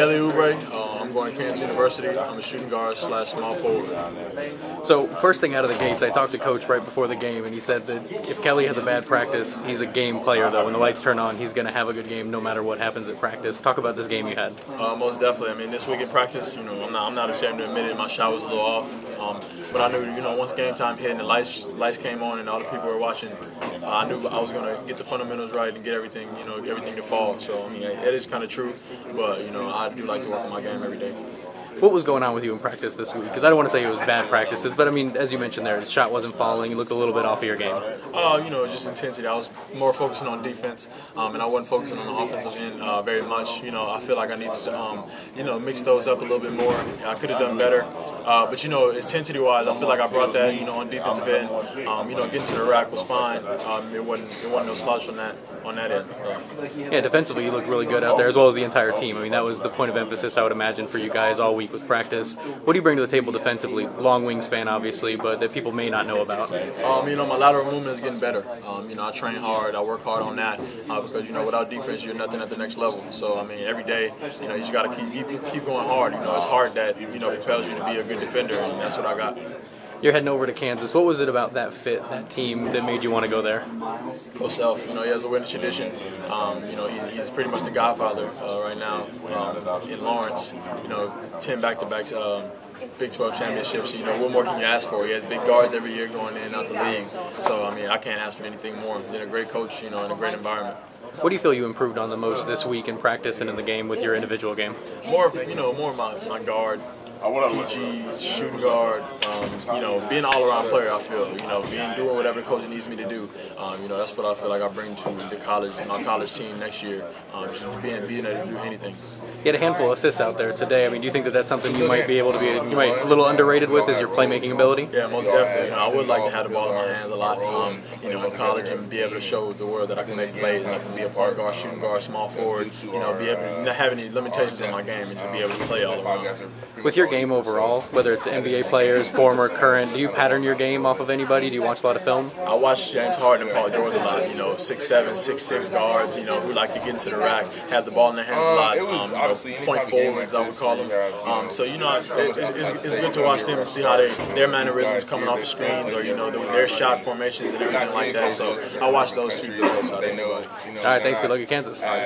Kelly Oubre. I'm going to Kansas University. I'm a shooting guard / small forward. So first thing out of the gates, I talked to Coach right before the game, and he said that if Kelly has a bad practice, he's a game player, though. When the lights turn on, he's going to have a good game no matter what happens at practice. Talk about this game you had. Most definitely. I mean, this week in practice, I'm not ashamed to admit it. My shot was a little off, but I knew, once game time hit and the lights came on and all the people were watching, I knew I was going to get the fundamentals right and get everything, everything to fall. So I mean, it is kind of true, but I do like to work on my game every day. What was going on with you in practice this week? Because I don't want to say it was bad practices, but I mean, as you mentioned there, the shot wasn't falling. You looked a little bit off of your game. Just intensity. I was more focusing on defense, and I wasn't focusing on the offensive end very much. I feel like I need to, mix those up a little bit more. I could have done better. But intensity-wise, I feel like I brought that, on defensive end. Getting to the rack was fine. It wasn't no slouch on that end. Yeah, defensively you looked really good out there, as well as the entire team. I mean, that was the point of emphasis, I would imagine, for you guys all week with practice. What do you bring to the table defensively? Long wingspan, obviously, but that people may not know about. My lateral movement is getting better. I train hard. I work hard on that because without defense, you're nothing at the next level. So I mean, every day, you just got to keep going hard. It's hard that propels you to be a good defender, and that's what I got. You're heading over to Kansas. What was it about that fit, that team, that made you want to go there? Coach Self, he has a winning tradition. He's pretty much the godfather right now in Lawrence. 10 back-to-backs, Big 12 championships. What more can you ask for? He has big guards every year going in and out the league. So I mean, I can't ask for anything more. He's a great coach, in a great environment. What do you feel you improved on the most this week in practice and in the game with your individual game? More of my guard. PG, shooting guard, being an all-around player, I feel, doing whatever the coach needs me to do. That's what I feel like I bring to the college, my college team next year, just being able to do anything. You had a handful of assists out there today. I mean, do you think that that's something you might be able to be a little underrated with, is your playmaking ability? Yeah, most definitely. I would like to have the ball in my hands a lot, in college, and be able to show the world that I can make plays and I can be a point guard, shooting guard, small forward, be able to not have any limitations in my game and just be able to play all around. With your game overall, whether it's NBA players, former, current, do you pattern your game off of anybody? Do you watch a lot of film? I watch James Harden and Paul George a lot, 6'7", 6'6" guards, who like to get into the rack, have the ball in their hands a lot, point forwards, I would call them. It's good to watch them and see how their mannerisms coming off the screens or, their shot formations and everything like that. So I watch those two videos. All right, thanks. Good luck at Kansas.